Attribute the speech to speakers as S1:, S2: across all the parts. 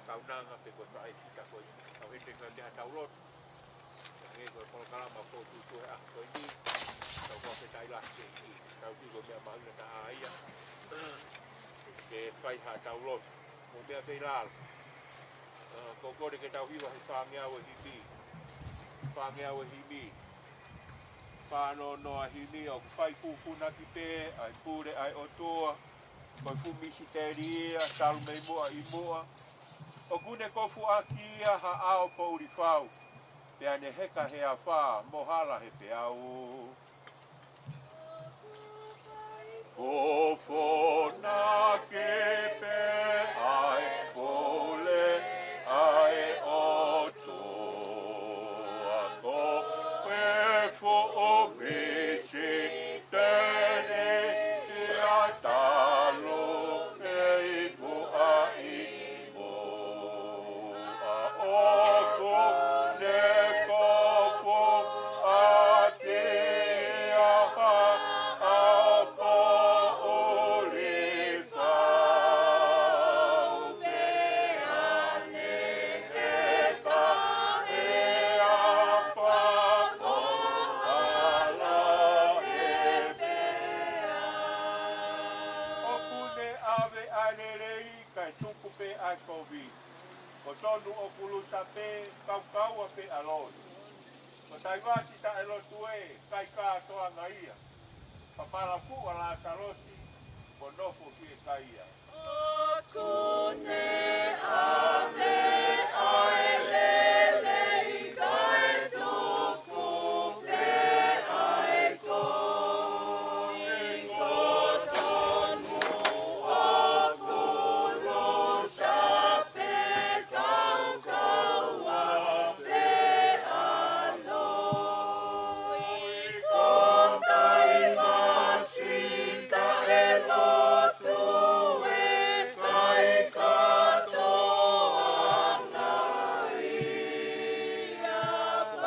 S1: tau nanga pe ko tai kita ko tau ese ka dia tau lot nge ko ko kala ma ko tu a ko ni tau ko pe tai la ke tau ki ko me ma na aia ke kai ha tau lot mo me pe la ko ko de ke tau hi wa fa ngea o hi bi fa ngea o hi bi fa no no a hi ni o fai pu pu na ki pe ai pu de ai o toa ko fu mi si te ria tal me mo ai mo o kune ko fu akia ha ao po uri fau pe ane heka he a fa mohala he pe au o fo na ke pe ai pole ai o to a ko pe fo o me si te ne te a talo pe mo ai mo a o ko ne ko fo a te a ha a po o le fa pe ane e ka e a fa o ala e pe o kune ave ane rei kai tupu pe a kovi o tonu o kulu sape kau kau a pe aloi o taiwasi ta elo tue kai ka toa ngaia papala fu ala salosi o nofo fie kaia
S2: Kune ave ai lele kai tupu pe ai ko tonu o kulu sape kau kau a pe aloi kon tai masita elo tue kai katoa nai a papala fu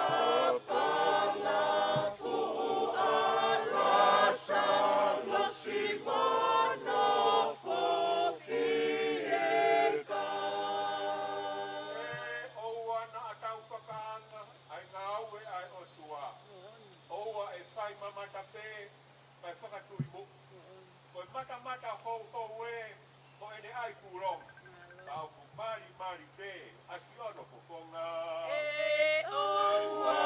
S2: alasa losi mono fo fieka
S1: oua na atau whakaanga ai ngā aue ai o tua oua e whai mamata pe kai whakatui mo koe mata mata hou hou e ko ene ai kurong tau ku mari mari pe asi ono pokonga
S2: oua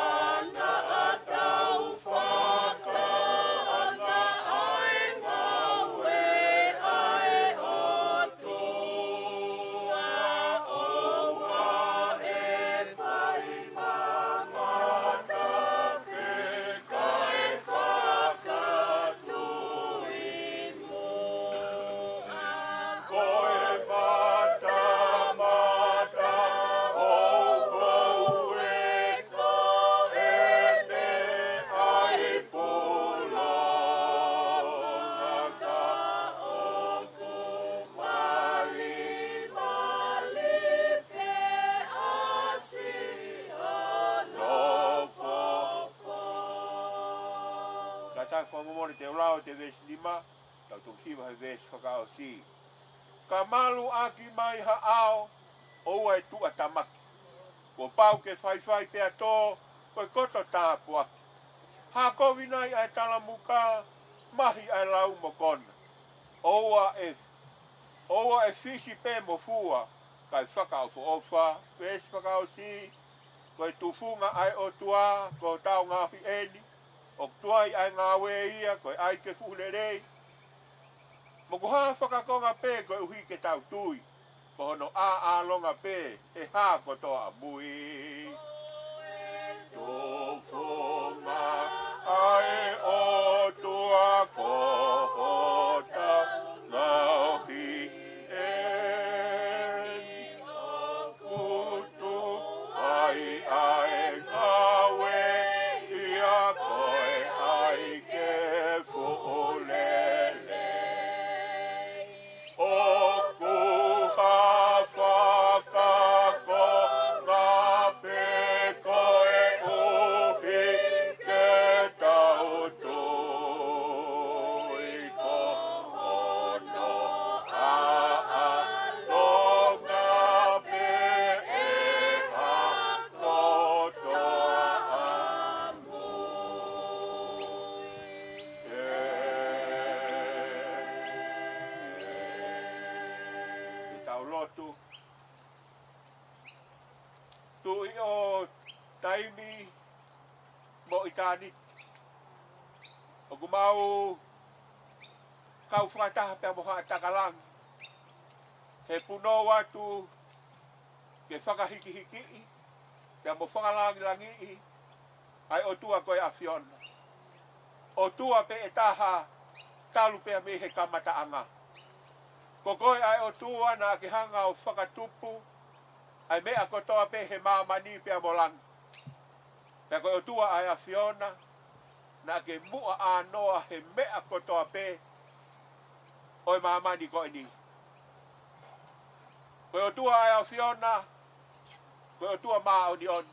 S2: na atau whakaanga ai ngawe ai o tua oua e whai mamata pe kai whakatui mua
S1: koe mata mata hou hou e ko ene ai pulonga ka
S2: oku mali mali pe asi ono fofo
S1: ka tai whamomone te urao te vesi lima tau tu kiwa he vesi whakao si ka malu aki mai ha ao oua e tua tamaki ko pau ke whai pe ato koe koto tāpu aki ha kovi nai ai Tatala Maka mahi ai lau mo kona oua e fisi pe mo fua kai whakao fo ofa vesi whakao si koe tufunga ai o tua ko tau ngahi eni o tuai ai ngā we ia koe ai ke fulerei mo ko ha whakakonga pe koe uhi ke tau tui ko hono a longa pe e ha ko toa mui tofonga ai o tua ko hota ngauhi eni o kutu ai ngawe ia koe ai ke fuolele o ku ha whakako ngā pe tui o taimi mo i tāni. O ku mau kau whakataha pia moha takalang. He puno watu ke whakahiki-hiki pia mo whakalangi-langi ai o tua koe a whiona. O tua pe e taha talu pia me he kamataanga. Ko koe ai o tua na ke hanga o whakatupu ai mea kotoa pe he mamani pia mo lang. Pia koe o tua ai a whiona na ke mua a noa he mea kotoa pe oi mamani koe ni. Koe o tua ai a whiona, koe o tua maa o ni on.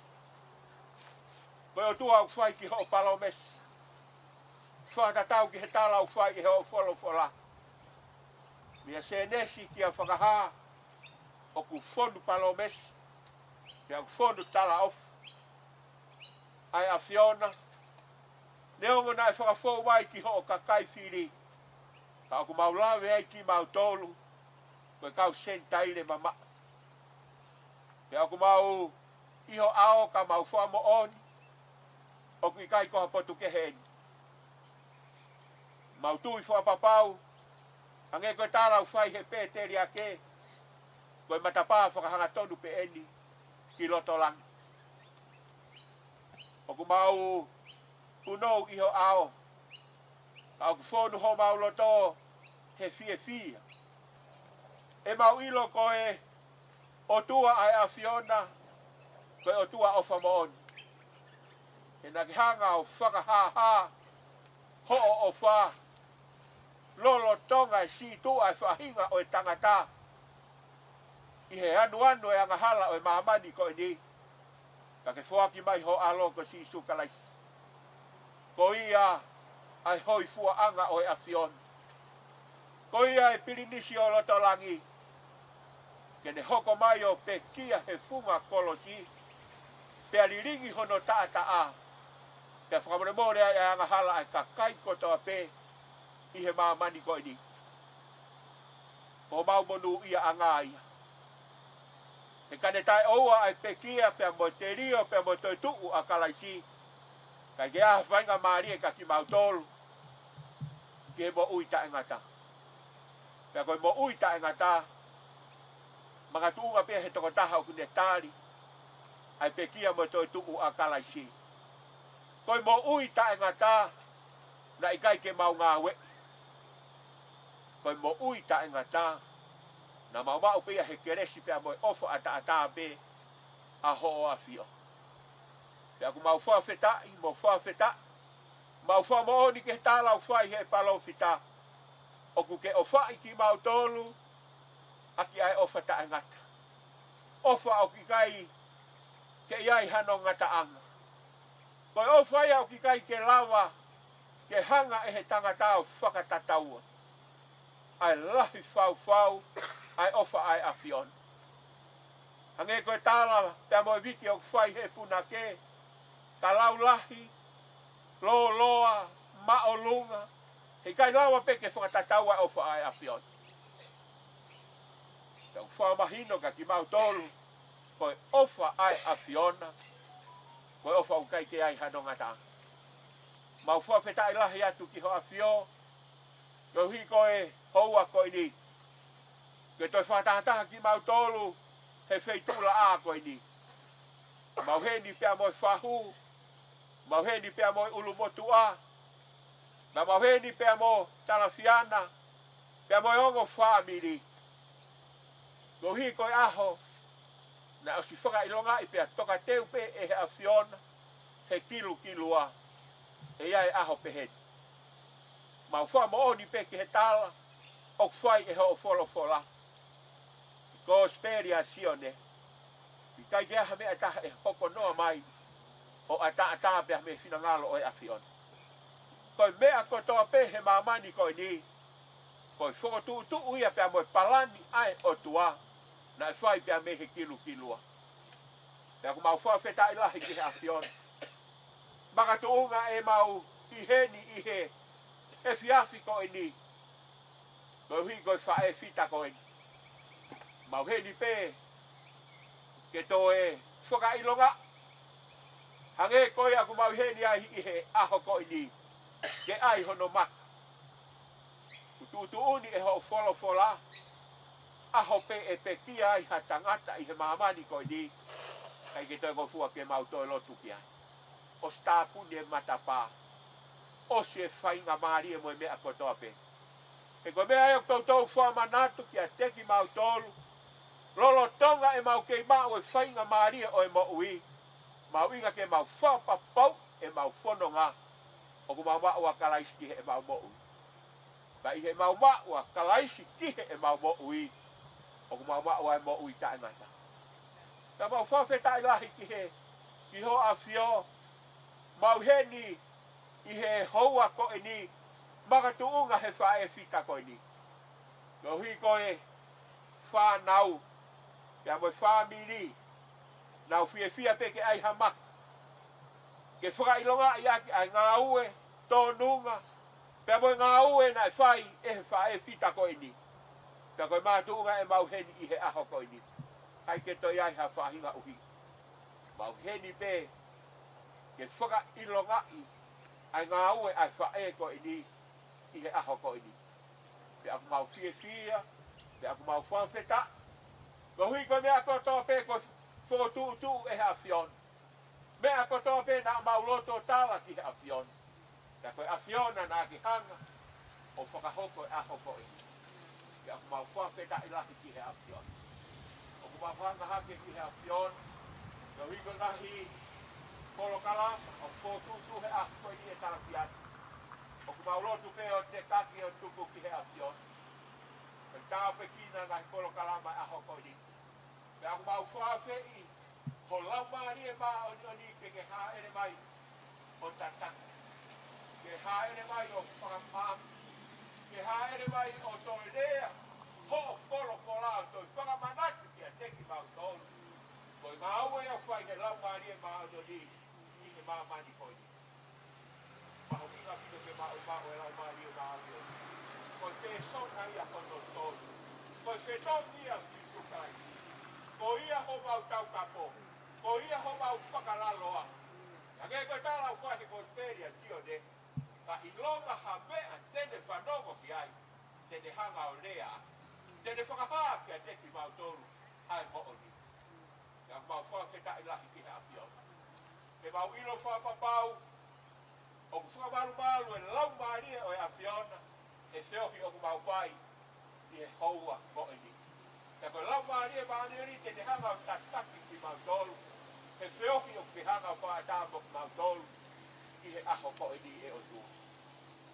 S1: Koe o tua au whai ki ho palomes. Whakatatau ki he tala au whai ki ho wholofola. Mia se nesi ki a whakaha o ku whonu palomes. Ki a whonu tala of. Ai a whiona. Neongo nai whakafou wai ki ho o kakai whiri. Ka o ku maulawe ai ki mau tolu. Koe kau sentaile mama. Ke o ku mau iho ao ka mau whamo oni. O ku ikai koha potu ke heni. Mau tui whapapau. Ange koe tāra u whai he pēteri a ke. Koe matapā whakahanga tonu pe eni. Ki loto lang. O ku mau unou iho ao. Ka o ku whonu ho mau loto he fia. E mau ilo koe o tua ai a whiona. Koe o tua o whamooni. E na ki hanga o whakahaha. Ho o wha. Lolo tonga e si tu ai whahinga o e tangata. I he anu e angahala o e mahamani ko e ni. Ka ke whoaki mai ho alo ko si sukalais. Ko ia ai hoi fua anga o e awhion. Ko ia e pirinisi o loto langi. Ke ne hoko mai o pe kia he funga kolosi. Pe aliringi hono taa. Pe whakamone more ai angahala ai kakai kotoa pe. I he mahamani ko e ni. Ko mau monu ia anga ia. E kane tai oua ai pekia pe mo te rio pe mo te tuu a kalaisi. Kai ke aha whainga maari e kaki mau tolu. Ke mo uita e ngata. Pea koe mo uita e ngata. Mga tuunga pia he toko taha o kune tari. Ai pekia mo te tuu a kalaisi. Koe mo uita e ngata. Na ikai ke mau ngawe. Koe mo uita e ngata. Na mau pia he keresi pia mo ofo ata pe a ho o a fio. Pia ku mau whawheta i mo whawheta. Mau whamooni ke tālau whai he palo whita. O ku ke o whai ki mau tolu. Aki ai ofa ta ngata. Ofa o ki kai ke iai hano ngata anga. Koe ofa ia o ki kai ke lawa. Ke hanga e he tangata o whakatataua. Ai lahi whau. Ai ofa ai awhion. Hange koe tāla pia mo wiki o whai he puna ke. Ka lau lahi, loa, maolunga. He kai lawa peke whakatatau ai ofa ai awhion. Tau whamahino ka ki mau tolu. Koe ofa ai awhiona. Koe ofa o kai ke ai hanonga ta. Mau whawheta i lahi atu ki ho awhio. Koe hi koe houa koe ni. Ke toi whatataha ki mau tolu, he wheitula a koe ni. Mau heni pia moi whahu, mau heni pia moi ulumotu a, na mau heni pia mo talafiana, pia moi ongo whamiri. Ko hi koe aho, na o si whaka ilonga i pia toka teu pe e he awhiona, he kilu a, e iai aho pe heni. Mau whamo oni pe ki he tala, o whai e ho wholofola. Ko speria sione. I kai ke aha mea taha e hoko noa mai. O ata pia me finangalo o e awhion. Koe mea kotoa pe he mamani koe ni. Koe whokotu uia pia moe palani ai o tua. Na e whai pia me he kilua. Pia ku mau whawheta i lahi ki he awhion. Maka tuunga e mau i he. E fiafi koe ni. Koe hui koe whae fita koe ni. Mau heni pe ke toe whakailonga. Hange koe aku mau heni ai i he aho koe ni. Ke ai hono maka. Utu uni e ho fola. Aho pe e pe kia ai ha tangata i he mahamani koe ni. Kai ke toi ngofua ke mau toi lotu ki ai. O stapuni e matapa. O se whainga maari e moe mea kotoa pe. E koe mea e o tautou wha manatu ki a teki mau tolu. Lolo tonga e mau kei mau e whainga maari e o e mo ui. Mau inga ke mau wha papau e mau whono ngā. O ku mau maua kalaisi ki he e mau mo ui. Ba i he mau maua kalaisi ki he e mau mo ui. O ku mau maua e mo ui tae ngata. Ta mau wha wheta i lahi ki he. Ki ho a whio. Mau he ni. I he houa ko e ni. Maka tuunga he wha e whita ko e ni. No hui ko e. Wha nau. Kia moe wha mili. Nau fia peke ai hamak. Ke whakailonga i aki ai ngā ue, tō nunga. Pea moe ngā ue na e whai e he wha e whita ko e ni. Pea koe mātuunga e mau heni i he aho ko e ni. Kai ke toi ai ha whahinga uhi. Mau heni pe. Ke whakailonga i ai ngā ue ai wha e ko e ni. I he aho ko e ni. Pea aku mau fia. Pea aku mau whanwheta. Ko hui koe mea kotoa pe ko tu e ha fion. Mea kotoa pe na mau loto tala ki he a fion. Ka koe a fiona na ki hanga. O whakahoko e aho ko e. Ka aku mau whawheta i lahi ki he a fion. O ku mau hanga hake ki he a fion. Ka hui koe nahi polo kalama. O tu he aho ko e ni e tala ki ati. O ku mau loto pe o te kaki o tuku ki he a fion. Ka tau pe kina nahi polo kalama e aho ko e ni. Pe aku mau whawhe i. Ko lau maari e maa o ni ke haere mai o tataka. Ke haere mai o whakapam. Ke haere mai o toilea. Ho o wholo o toi whakamanatu ki a teki mau tolu. Koi ngā ue o whai he lau maari e maa o ni i he maa mani koi. Maho minga pito ke maa e lau maari e maa o ni. Koi te sona ia kono tolu. Koi whetong ia ki sukai. Ko ia ho mau tau kapo. Ko ia ho mau whakalaloa. Ka kei koe tālau whahe ko speria tio de. Ka i longa ha mea tene whanongo ki ai. Tene hanga o lea. Tene whakahaa ki a teki mau tolu. Ai mo o ni. Ka mau whawheta i lahi ki he awhio. Ke mau ilo whapapau. O ku whakamaru e lau maria o e awhiona. E whiohi o ku mau whai. I he houa mo o ni. Ka koe lau maria maani ori tene hanga o tataki ki mau tolu. He whiohi o ki hanga o whaatamo ki mau tolu. I he aho ko e ni e o tu.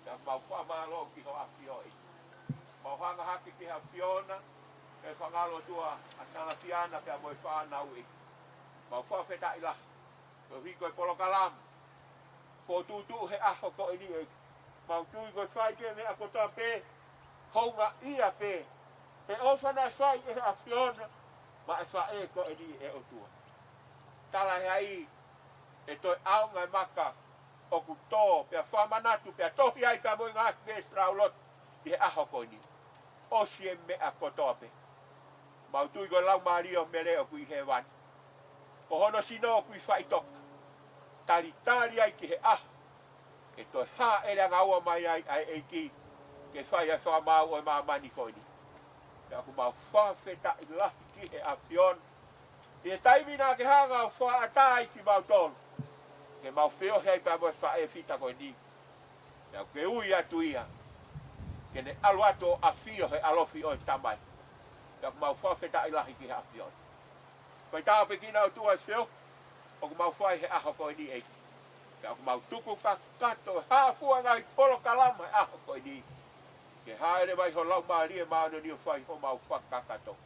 S1: Ka mau whamalo ki ho awhio e. Mau hanga haki ki ha whiona. E whangalo tua a tanga piana pia moe whanau e. Mau whawheta i lahi. Ko hiko e polo kalam. Ko tutu he aho ko e ni e. Mau tui koe whaike me a kotoa pe. Honga ia pe. He osana sai e a whiona. Ma e wha e ko e ni e o tua. Tala he ai. E toi au ngai maka. O ku tō. Pea whamanatu. Pea tohi ai pia moe ngā kēs raulot. I he aho ko e ni. Osi e me a kotoa pe. Mau tui ko lau mario mele o kui he wan. Ko hono sino o kui whaitoka. Tari ai ki he ah. E toi ha ere ngaua mai ai e ki. Ke whai a whamau o maa mani koini. Ke aku mau whawheta i lahi ki he a pion. E taimina ke hanga o whaatai ki mau tonu. Ke mau whio hei pa mo wha e whita koini. Ke aku ke ui atu ia. Ke ne alu ato a whio he alofi o i tamai. Ke aku mau whawheta i lahi ki he a pion. Koe tāo pe kina o tua whio. O ku mau whai he aho koini eiki. Ke aku mau tuku ka kato. Hāfua ngai polo kalama he aho koini. Ke haere mai ho lau maari e maano ni o whai ho mau whakakato.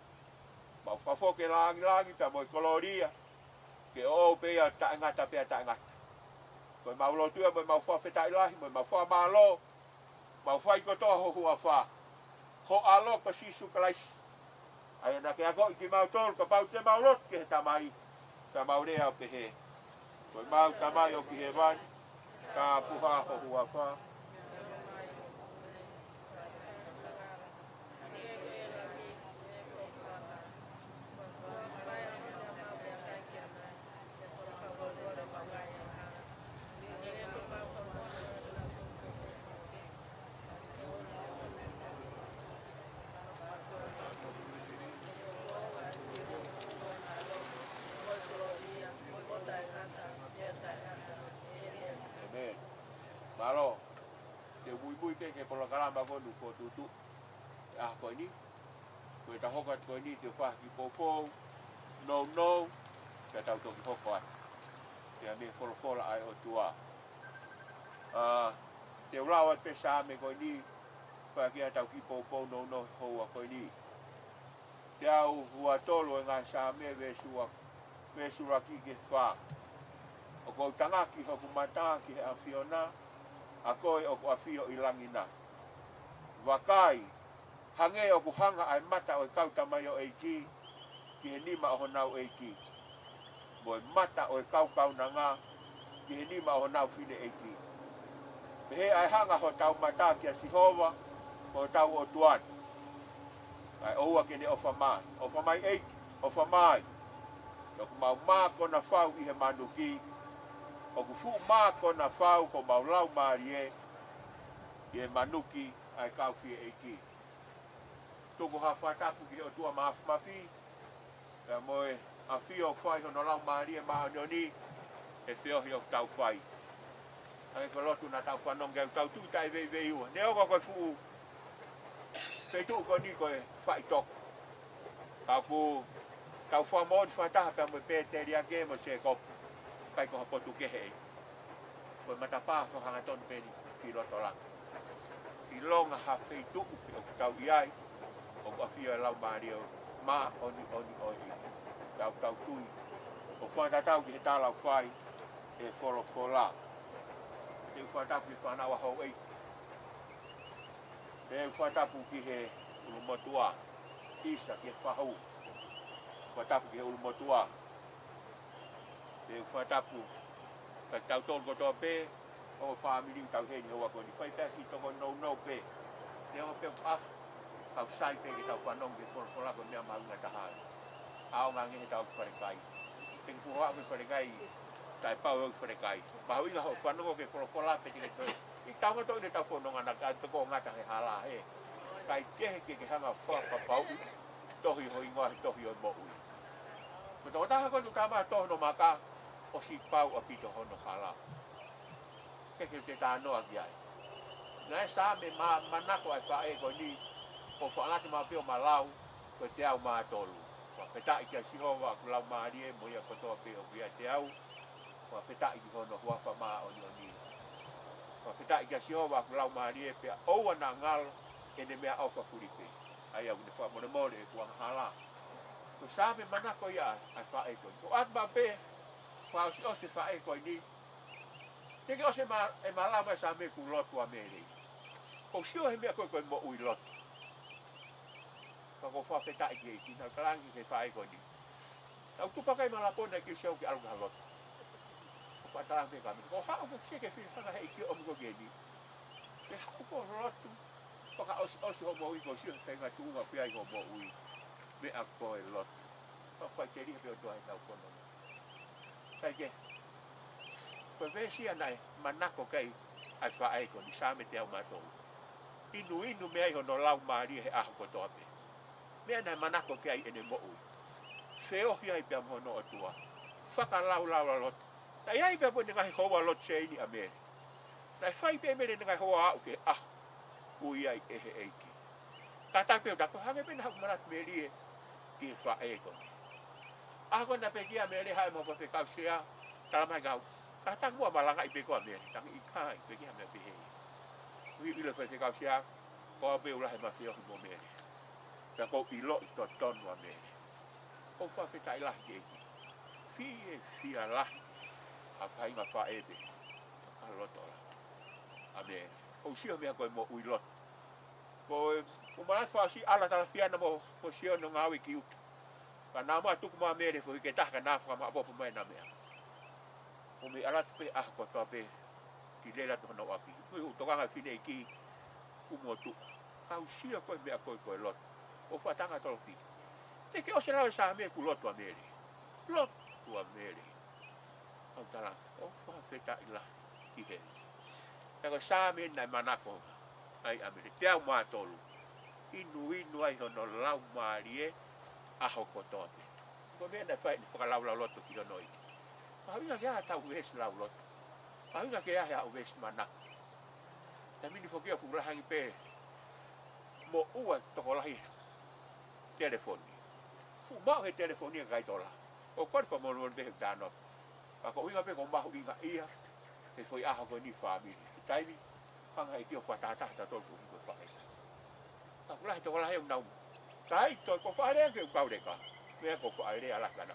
S1: Mau whafoke langi pia moi koloria. Ke o pea tae ngata pea tae ngata. Koe mau lotua moi mau whawheta ilahi moi mau whamalo. Mau whai kotoa ho hua wha. Ho alo pa sisu kalaisi. Ai ana ke ako iki mau tolu ka pau te mau lot ke he tamai. Ka mau rea o pehe. Koe mau tamai o ki he wani. Ka puha ho hua wha. ke pola kalama ko nu ko tutu. Ko ini. Ko ta hoka ko ini te fa ki popo. No. Ka tau to ki hoka. Ia me fola ai o tua. Te ulawa pe sa me ko ini. Fa ki tau ki popo no ho ko ini. Te au hua tolo e ngā sa me me suraki ke fa. O ko tangaki hoku mataki he awhiona. A koe o ku awhio i langina. Wakai, hange o ku hanga ai mata o kauta mai o eiki, ki he nima o honau eiki. Moi mata o kau na ngā, ki he nima o honau whine eiki. Me he ai hanga ho tau mata ki a sihova, ho tau o tuan. Ai oua kene ofa mai eiki, ofa mai. O ku mau mako na whau i he manuki, o ku fu mako na whau ko mau lau marie, i he manuki ai kau fie eiki. Toko ha whatapu ki o tua mafi, e moe a fio whai hono lau marie mahanioni, e whiohi o tau whai. Ai ko lotu na tau whanong keu tau tūtai vei ua. Ne oka koe fuu, whetu ko ni koe whai toko. Kau ku tau whamon whataha pia moe pēteri a ge mo se kopu. Kai ko hapotu kehe. Koe matapā whakanga tonu pēni ki roto lang. I longa ha whetu upi o tau iai. O kua whio e lau maari o mā oni. Tau tui. O whantatau ki he tālau whai e wholofola. Te whantapu ki whanawa hau ei. Te whantapu ki he ulumotua. Isa ki he whahau. Whantapu ki he ulumotua. Te whantapu. Ka tau tōn kotoa pē. O whamiri tau heni hoa koni. Whai pēr ki toko no pē. Ne o pē af. Kau sai pē ki tau whanong ki wholofola ko mea maunga tahai. Ao ngā ngehe tau ki wharekai. Tengi puhoa ki wharekai. Tai pau au wharekai. Mahu inga ho whanongo ke wholofola pē tika toi. I tau ngato ine tau whanonga na ka toko ngata he hala he. Kai kehe ke hanga whapapau. Tohi ho ingoa he tohi o mo ui. Mutta o taha kotu kama tohono maka. O si pau a pito hono hala. Kehe te tānoa ki ai. Ngai sā me manako ai whae ko ni. O whaangati mā peo ma lau. Ko te au mā tolu. Wa petai ki a sihova ku lau maarie. Mo ia kotoa peo ki a te au. Wa petai ki hono huafa mā oni. Wa petai ki a sihova ku lau maarie. Pea oua na ngalo. Ene mea auka kuripe. Ai au ne wha mone e kuang hala. Ko sā me manako ia ai whae ko ni. Ko at mā pe. Wha ose whae ko ni. Teke ose e malama sa me ku lotu a mele. Ko sio he mea koe mo ui lotu. Ka ko wha petai ki e ki na kalangi ke whae ko ni. Au tupakai malapona ki sio ki alunga lotu. Ko patalang me kami. Ko hao ko sike whiwhanga hei ki o mko geni. Ke hao ko lotu. Ko ka osi ho mo ui ko sio whenga tuunga pia i ho mo ui. Me a koe lotu. Ko whai te riha peo tua he tau kono. Kai ke. Koe vēsia nai manako kei ai whae ko ni sāme te au mātou. Inu mea i hono lau maari he aho kotoa pe. Mea nai manako kei ene mo ui. Whiohi ai pia mono o tua. Whaka lau lot. Na iai pia po ni ngai hoa lot se ini a mere. Na whai pia mere ni ngai hoa au ke aho. Ui ai ehe eiki. Ka tai pia dako hange pena hau marat meri e ki he whae ko ni. Ako na pe kia mere hai mo pe kau sea. Tala mai gau. Ka tangua malanga i pe koa mere. Tangi i kai pe kia me pehe. Ui ila pe kau sea. Koa pe ulahe ma whiohi mo mere. Pea kou ilo i to tonu a mere. Kou whawhetai lahi ke eki. Fia lahi. A whainga whae pe. A loto la. A mere. Kou sio mea koe mo ui loto. Koe umanas whasi ala tala whiana mo sio no ngawi ki utu. Ka nama tuku maa mere ko ike taha ka nāwhaka maa bopu mai na mea. O me alatu pe aha kotoa pe ki lera tuha no api. Kui utokanga whine ki umotu. Kau sia koe mea koe loto. O whatanga tolo whi. Teke o se lawe sa mea ku loto a mere. Loto a mere. Au tala. O whawheta ila ki he. Tako sa mea nai manako. Ai amere. Te au maa tolu. Inu ai hono lau maarie. Aho kotoa pe. Ko mea nai whai ni whakalau loto ki lono iki. Mahuina ke aha tau wes lau loto. Mahuina ke aha au wes manako. mini fokia fulahangi pe mo ua tokolahi telefoni. Fu mau he telefoni kai tola. O kwa fa mo be dano. Ka ko inga pe ko mahu inga ia. E foi aha ko ni family. Taimi hanga i tio fa tata ta to ko fa. Ka kula to la he unau. Tai to ko fa re ke ka ureka. Me ko fa re ala kana.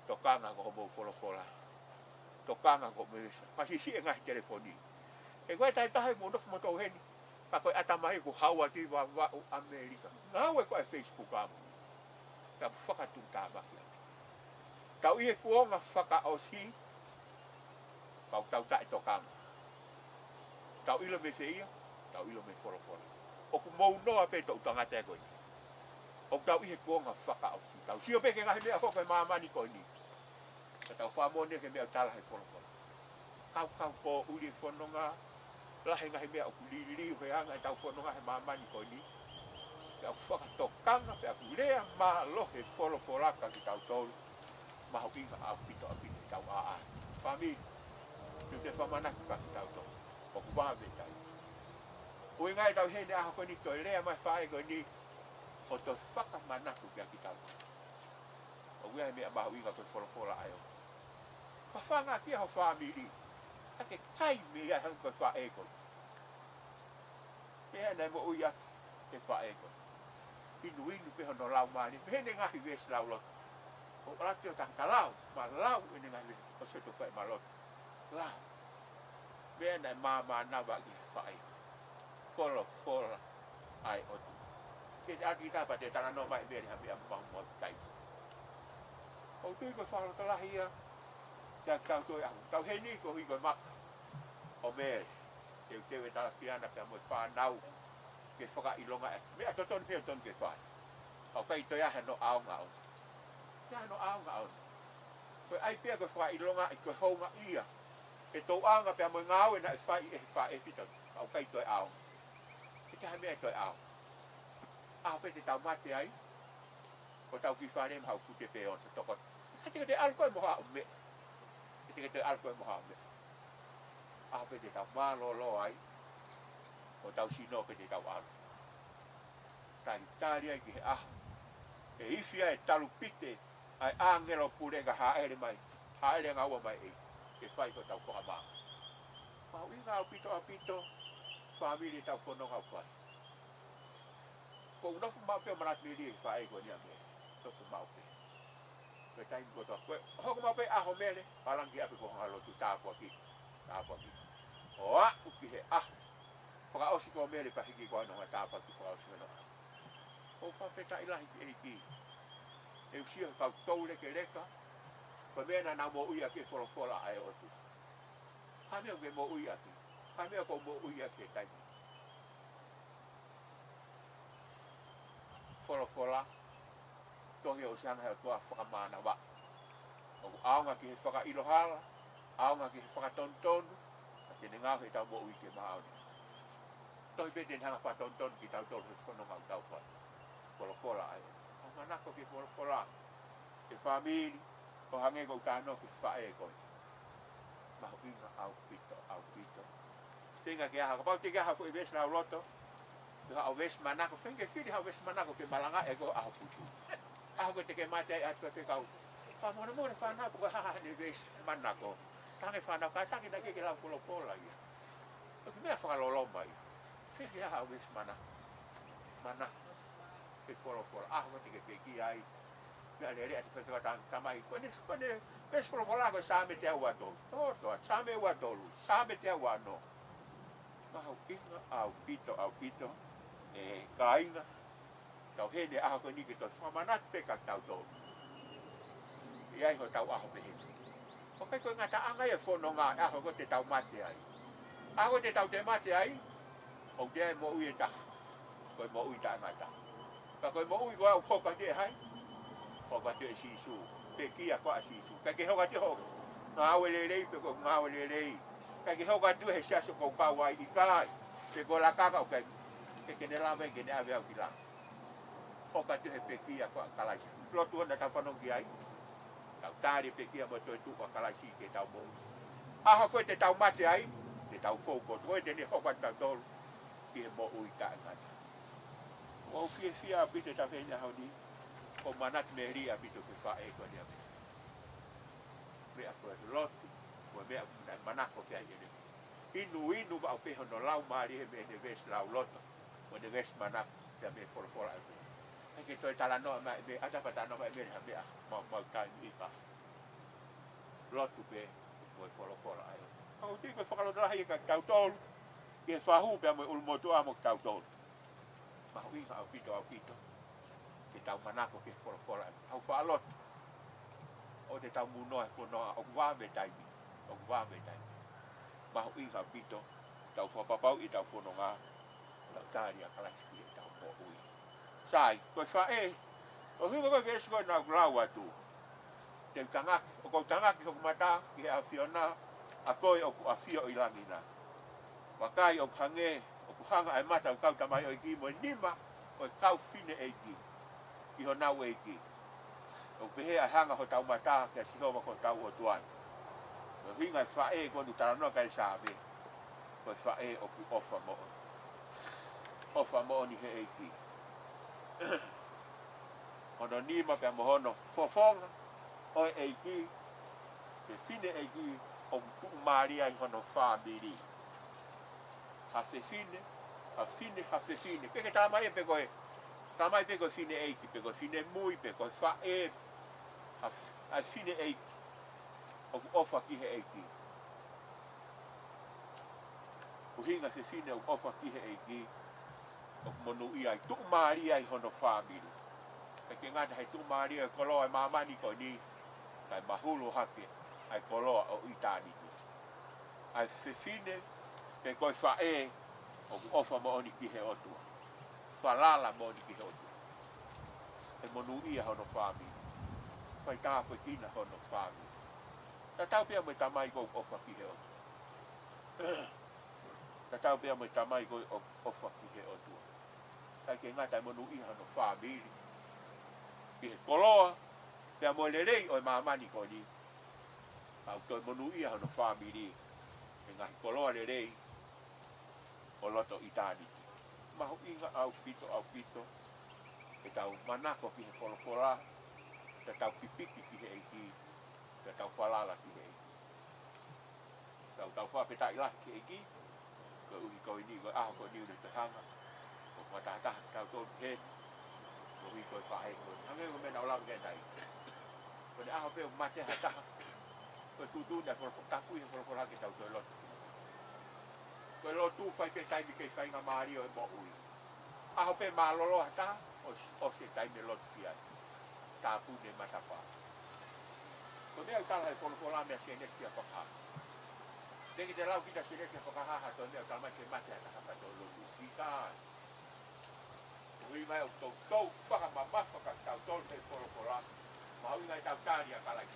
S1: To kanga ko mo fola. To kanga ko me. Ka si nga telefoni. E ko tai tai mo no mo to heni. Ka ko atamahi ko hawa ti wa Amerika. Ngawe ko Facebook am. Ka faka tu taba. Kau ia kuonga faka osi. Kau tau tai to kanga. Kau ilo me feia, kau ilo me fola. O ku mau noa pe to tanga te koe. O kau ia kuonga faka osi. Kau sio pe ke ngahi mea ko mama ni koe ni. Ka tau whamone ke mea tala he fola. Kau po uli whanonga. Lahe ngahi mea o ku li he anga e tau whanonga he mama ni koe ni. Kau whaka to kanga pe aku lea maa lohe fola ka ki tau tolu. Maho inga au pito tau aa. Famili. Tu te whamanaku ka ki tau tolu. O ku wawe tai. Ui ngai tau hene aha koe ni toi lea mai whae koe ni. O to whakamanaku kia ki tau. O wea mea maho inga koe fola aio. Whawhanga kia ho whamiri. Ake kai mea hang koe whae koe. Pea nei mo ui ake te whae koe. Inu pe hono lau maani. Hene ngahi wes lau loto. O rati o taka lau. Ma lau ene ngahi wes. O se to whae ma loto. Lau. Mea nei mama nawa ki whae. Fola ai otu. Ke aki tapa te tanga no mai meri hapi ampang mo tai. O tui ko whala kalahia. Kia kau toi ahu. Tau heni ko hui ko mak. O meri. Teu tewe tala piana pia mo whanau. Ke whaka ilonga e. Mea toton pia ton ke whae. O kai toi ahe no ao ngao. Kia no ao ngao. Koe ai pia ko whaka ilonga i koe honga ia. E tau anga pia mo ngao e na e whae e pitan. O kai toi ao. Kita hamia toi ao. Ao pe te tau mate ai. Ko tau ki whare mahau fute pe on sa tokot. Sa tika te alkoe moha o me. Tika te alkoe moha o me. Ao pe te tau malolo ai. Ko tau sino pe te tau alo. Tari ai ki he aha. E ifia e talu pite. Ai angelo purenga haere mai. Haere ngaua mai e. Ke whai ko tau koha maa. Mau inga au pito. Famili tau whanonga au whai. Ko unofu mau peo manat me rie whae ko ni a me. Tofu mau pe. Koe taimi ko toa. Koe hoko mau pe aho mele. Palangi api ko halo tu tāpua ki. Oa uki he aho. Whaka osi ko mele pahiki ko anonga tāpua ki whaka osi meno. O whapeta ilahi ki eiki. E usia kau toule ke reka. Koe mena na mo uia ke fola ai otu. Hamea ke mo uia ki. Hamea ko mo uia ke taimi. Fola. Tohi o sianga heo tua whakamana wa. O aonga ki he whaka ilohala. Aonga ki he whaka tontonu. A tene ngau he tau mo ui ke maoni. Tohi peten hanga wha tontonu ki tau tolu he whanonga u tau wha. Fola ai. O manako ki fola. E famili. O hange ko tāno ki whae koe. Maho inga au pito. Tenga ke aha. Kapau te ke aha ko i ves lau loto. Ka au ves manako. Whenge whiri hau ves manako ke malanga e ko aho putu. Aho ko te ke mate ai atua ke kau. Whamona mone whanau ko haha ne ves manako. Tange whanau ka tangi na ke lau pola ia. O ki mea whakalolo mai. Whenge aha au ves manako. Ke fola. Aho ko te ke peki ai. Mea lere ati whewha tamai. Kone ves fola ko same te au atolu. Toa, same au atolu. Same te au ano. Mahau inga au pito. E kainga. Tau hene aho ko niki to whamanat peka tau tolu. Iai ho tau aho pehe. O kai koe ngata angai e whanonga aho ko te tau mate ai. Aho te tau te mate ai. O te mo ui e taha. Koe mo ui taha ngata. Ka koe mo ui koe au hoka te hai. Hoka te sisu. Pe kia koa sisu. Kai ke hoka te hoka. Ngāwe lelei pe ko ngāwe lelei. Kai ke hoka tu he siaso ko kawai i kai. Pe ko la kaka o kai. Ke kene lame kene ave au ki la. Hoka tu he pe kia koa kalai. Lotu hana tau whanongi ai. Tau tāre pe kia mo toi tuka kalai si ke tau mo. Aho koe te tau mate ai. Te tau fōko toi te ne hoka tau tolu. Ki he mo ui ka ngata. O ki e fia apite ta whenga hau ni. O manat me ria apito ke wha e koe ni apito. Mea koe lotu. Koe mea manako kia i ene. Inu wa au peho no lau maari he me ne ves lau loto. O ne ves manako. Tia me fora e koe. Heke toi tala noa mai me atapata noa mai me ha mea. Mau kai mi ipa. Lotu pe. Moi fora ai. Au tiko whakalotara hei ka kautolu. Ki he whahu pia moi ulmotu amo kautolu. Mahu inga au pito. Te tau manako ke fora ai. Au whaalotu. O te tau munoa e konoa. O kuwame taimi. Mahu inga au pito. Tau whapapau i tau whanonga. Tau tāri a kalaski e tau po ui. Sai, koe whae. O hinga koe kesi koe nau grau atu. Te tangaki. O kou tangaki hoku mata. Ki he a whiona. A koe o ku a whio i langina. Wakai o hange. O ku hanga ai mata o kau tamai o i ki mo nima. O kau fine e ki. I ho nau e ki. O pehe a hanga ho tau mata. Kia sihoma ko tau o tuan. O hinga e whae konu taranoa kai sāme. Ko e whae o ku ofa mo. Ofa mo ni he e ki. Ono nima pia mohono. Fofonga. O e ki. Ke fine e ki. O ku maria i hono whamiri. Hafe fine. Peke tamai e pekoe. Tamai pekoe fine eiki. Pekoe fine mui. Pekoe whae. Hafe fine eiki. O ku ofa ki he eiki. Uhinga se fine o ofa ki he eiki. O ku monu ia i tu maria i hono whamiri. Peke ngata hei tu maria e koloa e mamani ko ni. Kai mahulu hake. Ai koloa o itani tu. Ai fefine, pe koe whae, o ku ofa mo oni ki he otua. Whalala mo oni ki he otua. E monu ia hono whami. Pai tā koe kina hono whami. Ta tau pia mo tamai ko ofa ki he otua. Ta tau pia mo tamai ko ofa ki he otua. Kai ke ngata e monu ia hono whami. Ki he koloa, pia mo lerei o e mamani ko ni. Au toi monu ia hono whami ni. E ngahi koloa rei o loto itani. Mahu inga au pito. E tau manako ki he wholofora. Te tau pipiki ki he eiki. Te tau whalala ki he eiki. Tau whapeta i lahi ki eiki. Ko uhi koe ni, ko aho koe ni ure te hanga. Ko matataha tau tōru he. Ko uhi koe whahe koe. Hange ko mena o lau genai. Ko ne aho peo mate hataha. Ko tutu na taku i he wholofora ki tau toi loto. Koe lo tu fai pe taimi kei whai ngā maari o e mo ui. Aho pe mālolo hata, o se taimi lotu ki ai. Tā pune matapa. Ko mea utala e polopola mea se neki a whakaha. Tengi te lau kita se neki a whakaha, to mea utala mai ke mate hata hapa to lotu. Ika ai. Ui mai o tau whakamamafa ka tau tolu te polopola. Maui ngai tau tāri a kalai.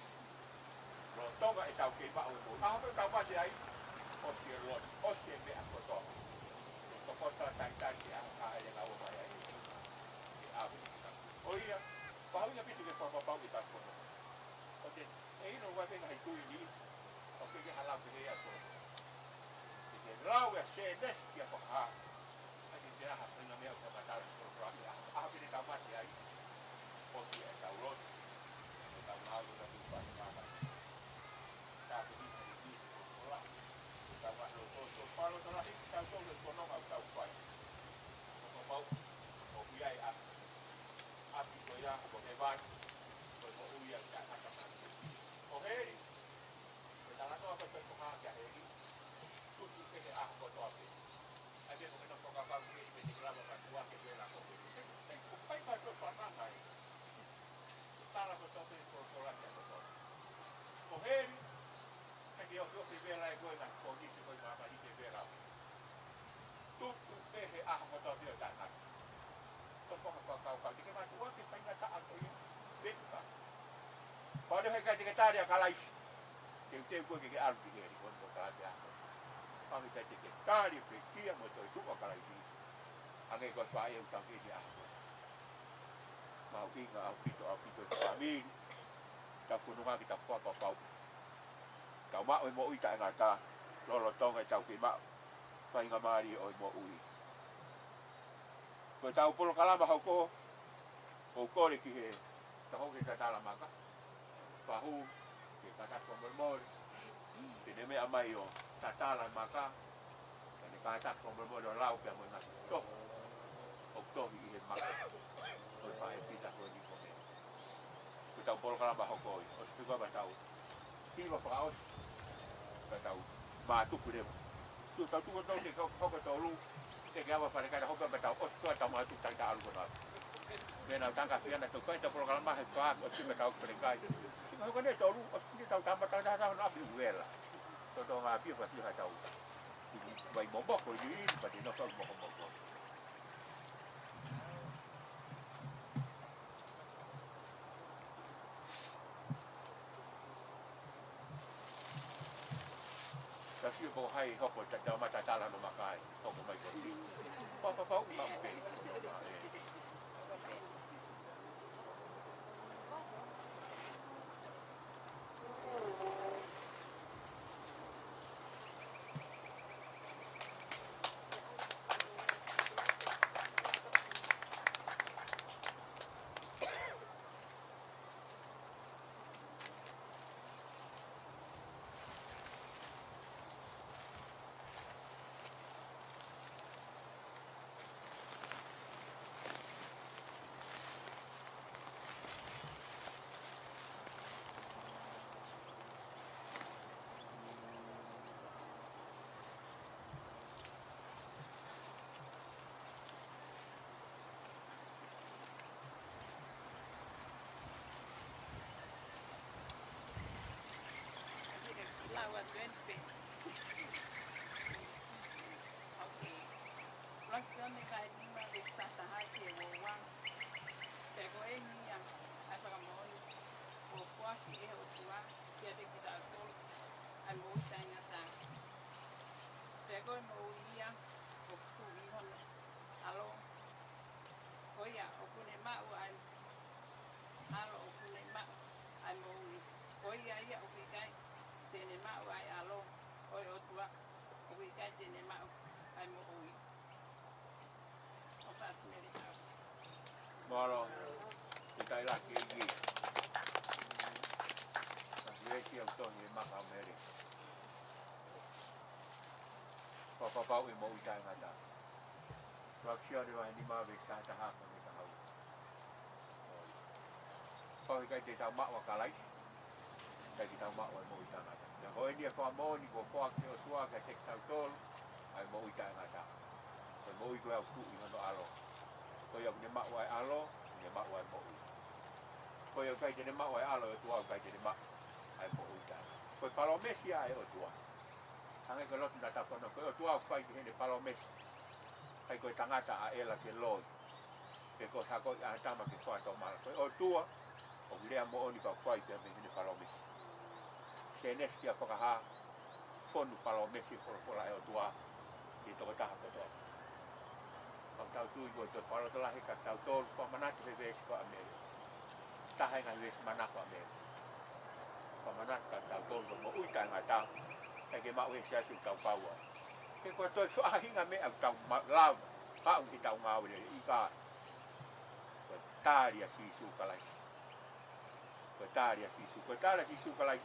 S1: Rontonga e tau kei mao e mo. Aho pe tau mate ai. Osie lot, osie me a koto. Koto tai ki a ele ngau mai ai. A o ia, pau ia piti ke pau ki ta koto. O te e ino wa venga hai tui ni. O ke hala pe ia ko. Ke rau e se nes ki a paha. Ai te ha pena me o matar ko rapi. A piti ta mate ai. Osie e tau lot. E tau ngau na tu pa ma. Ta piti ni ko. Tau lo to palo to la hiki tau tolu ko no au tau pai. Ko pau o ia a pito ia ko me vai. Ko ia ka ka ka. O hei. Ko tala no ko ko ha ka hei. Tu ke a ko to ape. Ai ko no ko ka pa ki me ni grava ka tua ke vela ko. Ko pai pa to pa mai. Tala ko to ko la ka to. O hei. Io che vera e quella con i suoi mamma di vera. Tutto pehe a mo to dio dana. To ko di che ma tu che fai na ta alto io. Betta. Quando hai che secretaria calai. Che te puoi che altri che con lo cambia. Ma mi che secretaria per chi mo to tu calai. Anche con fai un tanto di acqua. Ma uinga a pito famiglia. Ta fununga kita pa. Tau mao e mo ui ta ngata. Ko lolo tonga tau ki ma whainga maari o mo ui. Ko tau polo kalama hauko, o kore ki he taho ki Tatala Maka, pahu ki katako mormori, ki ne mea mai o Tatala Maka, ka ne katako mormori o lau pia mo ngati toho, o tohi i he maka, o i pae pita ko ni ko me. Ko tau polo kalama hauko i, o spikwa ba tau, kiwa whakaos, ka tau mātuku rewa. Tu tau tuko tau te hoka tau lu, te ke awa whanekara hoka ba tau os tua tau mātuku tai ta alu kono. Mena o tanga whiana tau kai tau polo kalama he whaak, o tima tau whanekai. Tima hoka ne tau lu, o tima tau tamata tau na api uwela. Tau tau ngā pia whatiha tau. Vai moboko i ni, pati no tau moko. Kasi ko hai hoko tau Tatala Maka ai, hoko mai ko ni. Papa umape. Moro, kita laki lagi. Lagi yang tu ni mak Ameri. Papa bau ni mau ikan ada. Raksasa dia ni mah bisa tahap ni tahu. Kau ikan dia mak wakalai. Kita mak mau ikan ada. Yang kau ini kau mau ni kau kuat ni tua kau cek tahu. Ai mau ikan ada. Kau mau ikan aku ini untuk alo. Kau yang ni mak wai alo, ni mak wai mau. Kau yang kau jadi mak wai alo, tua kau jadi mak. Ai mau ikan. Kau palomesi ai tua. Sangat kalau tidak tak pernah kau tua kau ini palomesi. Kau tangata aela ke loi. Kau sakot ada mak kau atau mal. Kau tua. Kau dia mau ni kau itu ini palomesi. Senes dia pakah fonu palomesi pola ai tua. Itu kau tahap itu. Tau tu go to paro telah ikat tau tol pamanat bebek ko amel tahay nga wes manak ko amel pamanat ka tau tol mo uitan ngata kay ma wes ya su tau pawa ke ko to so ahi nga me ang tau law pa ang tau ngaw le ika taria si su kalai ko taria si su kalai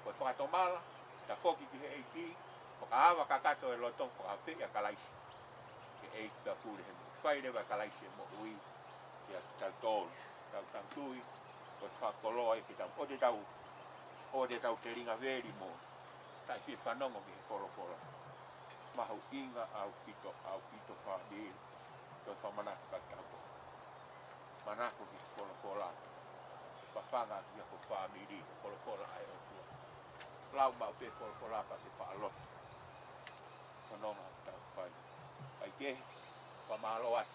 S1: ko pa tomal ta foki ki eiki ko kawa kakato lo tong ko afi ya kalai e da pure fai le kalai se mo ui ya tau tui ko fa koloi ki tau o de tau teringa veri mo ta si fanongo ki foro ma hu inga au pito fa di to fa mana ka tau mana ko ki foro pa fanga ya ko fa mi di foro ai o tu lau ba pe foro pa se pa lo fanongo ta fa ke pamaloat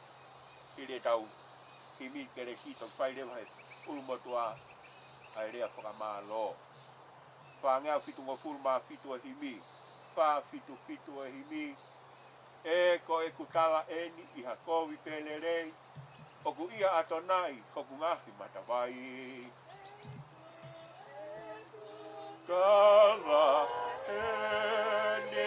S1: ile tau kimi kere sito fai le mai ulmo tua ai rea fa malo fa nga fitu mo fulma fitu himi fa fitu himi e ko e kutala eni I hakovi pelele o ku ia atonai ko ku ngahi matawai kala eni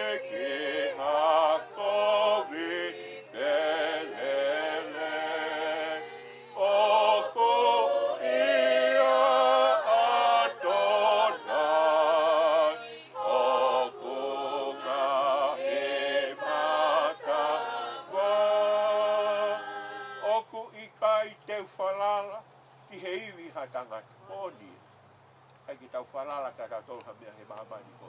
S1: tau whalala ki he iwi ha tangata. O ni. Ai ki tau whalala ka tau tolu ha mea he mahamani ko.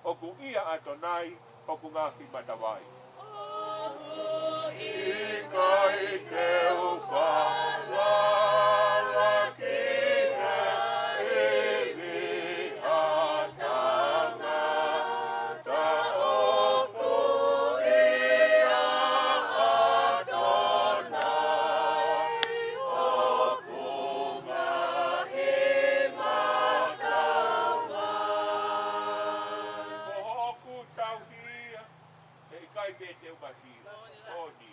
S1: Oku ia ato nai, oku ngahi matawai.
S2: Oku ika I teu whalala ki he iwi ha tangata. Oku ia ato nai, oku ngahi matawai.
S1: Oku tau hia, e kai ke teu mawhira. O ni.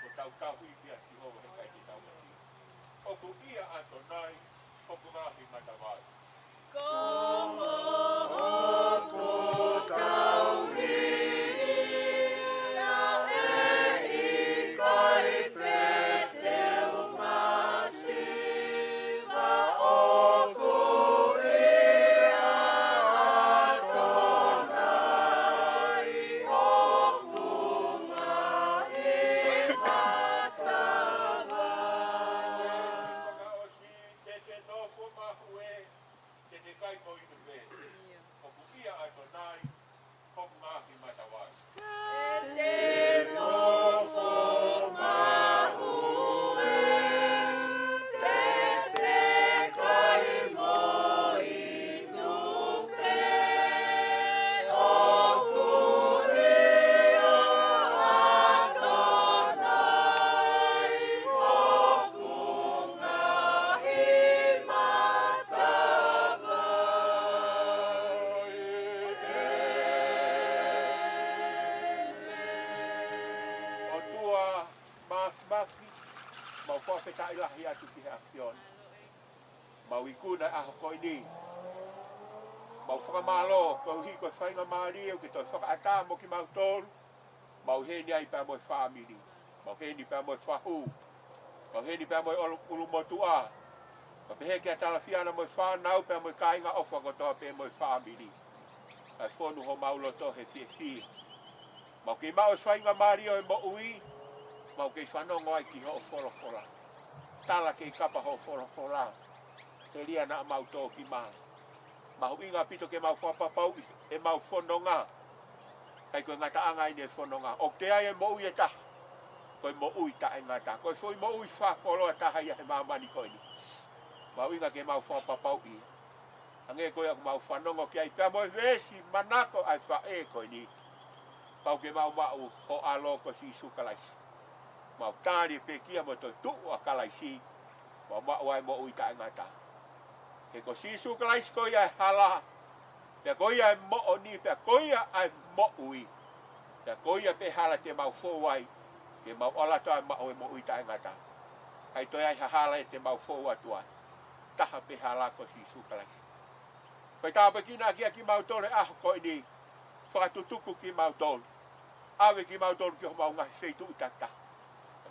S1: O tau tahui pia si hoa he kai te tau mawhira. Oku ia ato nai, oku ngahi matawai.
S2: Como oku tauhia e ikai peteu masiva. Oku ia ato nai, oku ngahi matawai.
S1: Te nofo mahue, te kai mo i me. Oku ia ato nai, oku ngahi matawai.
S2: Te nofo mahue, te kai mo I nupe. Oku ia ato nai, oku ngahi
S1: O tua mafi, mau whawhetai lahi atu ki he akion. Mau ikuna aho koi ni. Mau whakamalo, kau hi koe whainga maari, ki toi whakaata mo ki mau tolu. Mau heni ai pēr moi whamiri. Mau heni pēr moi whahu. Mau heni pēr moi ulu motua. Mau pehe kia tala whiana moi whanau, pēr moi kainga ofa kotoa pēr moi whamiri. Ai whonu ho mauloto he fie. Mau ki mau whainga maari o e mo ui. Mau kei whanongo ai ki ho whora. Tala kei kapa ho whora. Te ria na mau tō ki maa. Mau inga pito ke mau whapapau e mau whanonga. Kai koe ngata anga i ne whanonga. O te ai e mo ui e taha. Koe mo ui ta e ngata. Koe fui mo ui whakoloa taha ia he mamani koe ni. Mau inga ke mau whapapau i. Ange koe aku mau whanongo ki ai pia mo e vesi manako ai wha e koe ni. Pau ke mau ho alo ko si sukalaisi. Mau tāri pe kia mo toi tuu a kalaisi. Mau ai mo ui ta e ngata. He ko si sukalaisi koe ai hala. Pea koe ai mo o ni, pea koe ai mo ui. Pea koe pe hala te mau fōwai. Ke mau olato ai mo e mo ui ta e ngata. Kai toi ai hala e te mau fōwa tuai. Taha pe hala ko si sukalaisi. Koe tāpe kina kia ki mau tole aho koe ni. Whakatutuku ki mau tolu. Awe ki mau tolu ki ho mau ngahi feitu utata.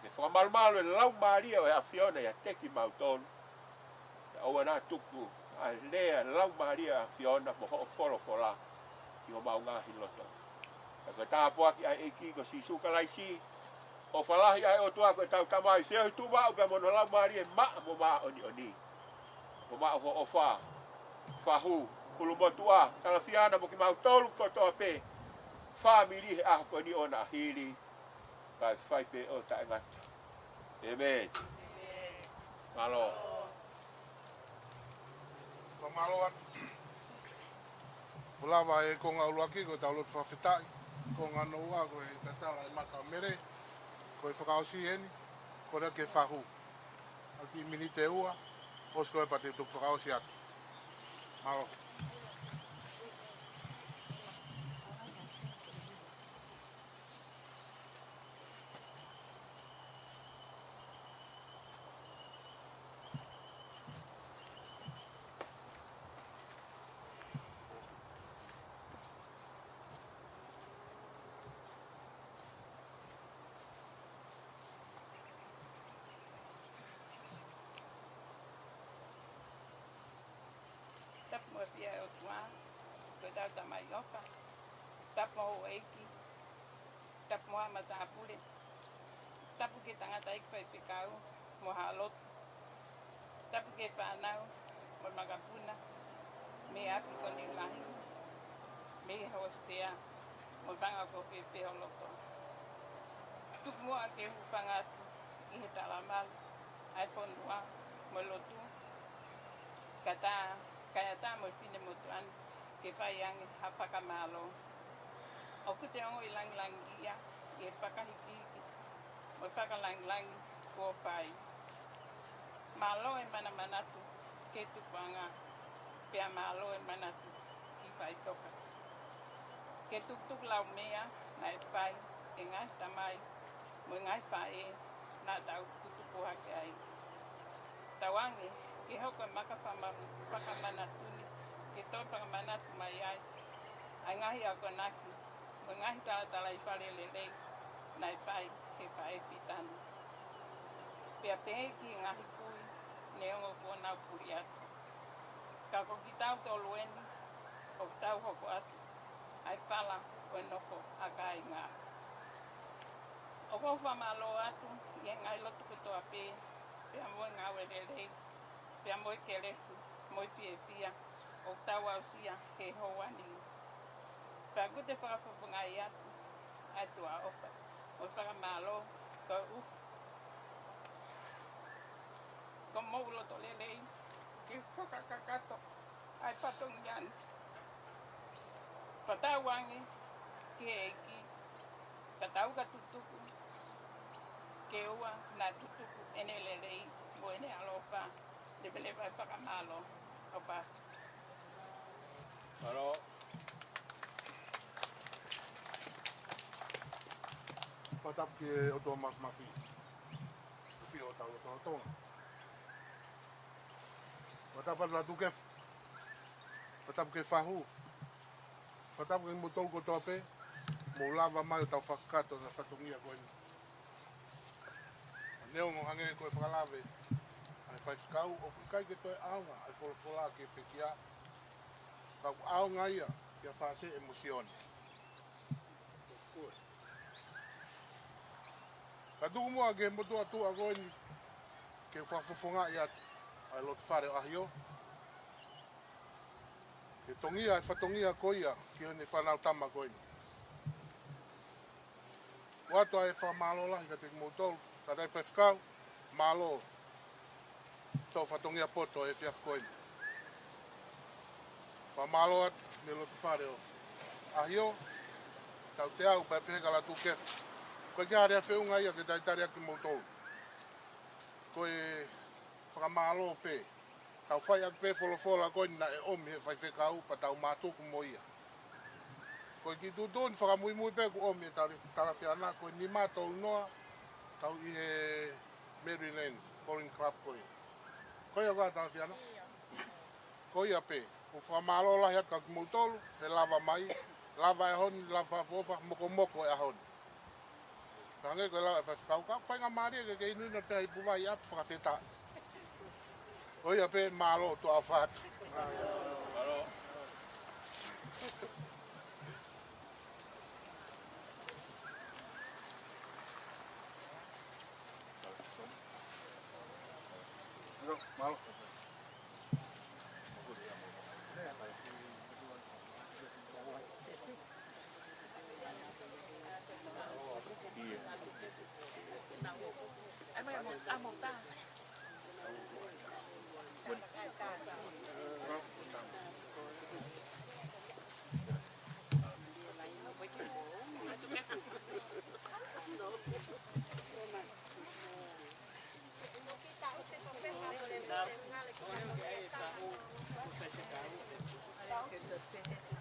S1: Ke whakamalumalu e lau maria o e awhiona ia te ki mau tolu. Oua nā tuku a lea lau maria a awhiona mo ho whora. Ki ho mau ngahi loto. Koe tāpua ki ai eki ko si sukalaisi. O whalahi ai o tua koe tau tamai. Whiau tu mau ka mono lau maria maa mo maa oni. Mo maa ho o wha. Whahu. Kulu motua. Tala whiana mo ki mau tolu kotoa pe. Whamiri he aho koe ni ona hiri. Kai whaipe o ta ngata. Amen. Malo.
S3: Malo at Pulawa e konga uluaki ko tau lotu whawhetai. Konga noua ko e Tatala Maka mere. Ko e whakaosi eni. Ko rea ke whahu. Aki minite ua. Osko e pati tuk whakaosi atu. Malo.
S4: Tap mo pia o tua, ko tau tamai ofa. Tap mo o eiki. Tap mo ama tā pule. Tapu ki tangata ik whai whikau. mo halot. Tapu ke whanau, mo magapuna, me api ko ni lahi, me hostea, mo whanga ko pepe holoko. Tuk mua ke hu whangatu, i he Tatala ai whonua, mo lotu, kaya tā mo whine mo tuan, ke whaiangi ha whakamalo. O kute ongo i langi ia, i he whakahiki, mo whakalangi ko whai. Malo e mana manatu, ke tukuanga, pia malo e manatu, ki whai toka. Ke tuk lau mea, na e whai, e ngai tamai, mo ngai whae, na tau tutuku hake ai. Tawange, ke hoko e maka whakamanatuni, ke tō whakamanatu mai ai, ai ngahi au konaki, mo ngahi talatala i whare lelei, na e whai, ke whae pitanu. Pea pehe ki ngahi kui, neongo ko nau puri atu. Ka ko ki tau tolueni, o tau hoko atu, ai whala o e nofo a kai ngā. O ko whamalo atu, i e ngai lotu kutoa pē, pea moe ngā werelei, pea moe ke lesu, moe pie fia, o tau au sia he hoani. Pea kute whakawhapungai atu, ai tua ofa, o whakamalo, ka ko maulo to lelei, ki whakakakato, ai patong yan. Whatawangi, ki eiki, katau ka tutuku, ke ua na tutuku ene lelei, mo ene alofa, lebele vai whakamalo, opa.
S1: Aro,
S3: Whatap ke o tō mafi. Whio o tau o tōna tōna. Whatap ala tu kef. Whatap ke whahu. Whatap ke mutol ko tōpe. Mō lava mai o tau whakakato na whatungia koe ni. Neo ngō hange koe whakalawe. Ai whai whikau o kai ke toi aunga. Ai wholofola ke whikia. Kau aunga ia. Kia whase emosione. Ka tuku mua ke motu atu a koe ni ke whawhawhonga i atu ai lotu whare o ahio. Ke tongia e whatongia koe ia ki hone whanau tama koe ni. Watu ai whamalo lahi ka te motolu, ka rei whawhikau, malo. Tau whatongia poto e whiaf koe ni. Whamalo atu me lotu whare o ahio, tau te au pai peheka la tu kefu. Koe kia rea whiunga ia ke taitari aki motolu. Koe whakamalo pē. Tau whai aki pē wholofola koe na e omi he whai whekau pa tau mātuku mo ia. Koe ki tūtūni whakamui pē ku omi e tarawhiana koe ni mātolu noa tau i he Marylands, Bowling Club koe. Koe a kua tarawhiana? Koe ia pē. Ko whakamalo lahi atu ki motolu, he lava mai. Lava e honi, lava fofa, moko e honi. Tange ko la fa ka ka fa nga mari ke inu na te puva ia fa feta. Oi ape malo to afat.
S1: aro.
S3: No, malo.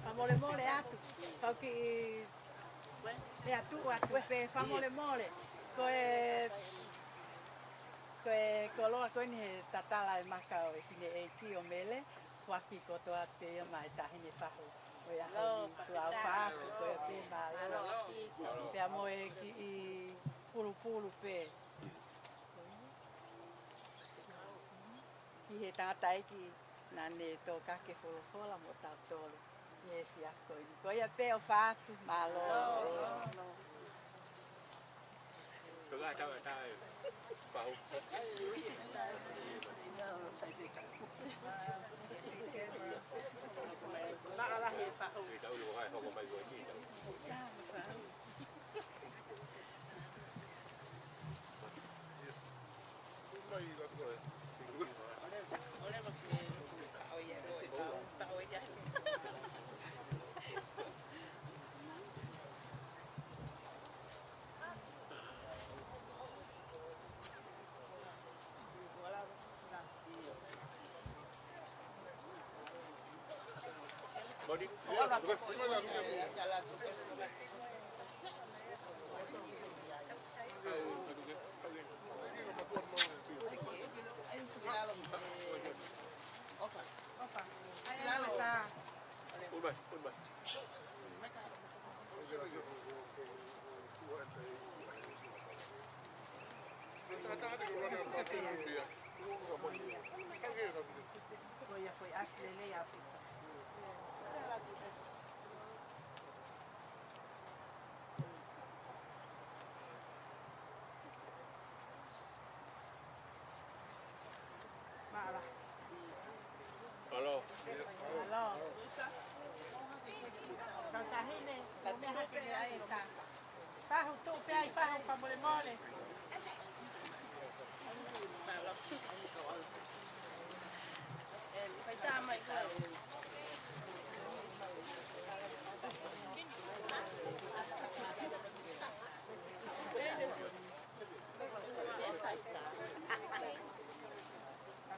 S2: Famole mole atu. Kau ki e atu pe famole mole. Ko loa koe ni he Tatala Maka o e kine e ki o Mele. Waki ko to ate ia mai tahine whahu. O ia honi tu au whaatu koe pe malo. Pea moe ki i pulu pe. Ki he tangata eki nane tō kake wholofola mo tau tōle. Ie fia koe ni. Koe ia pe o whaatu malo.
S1: Tō Pahu. Tahu lu hai kau mai goi ni. Body. Halo.
S2: Halo. Kau tahu ni, kami hati ni air tak. Tahu tu piai tahu pamole mole.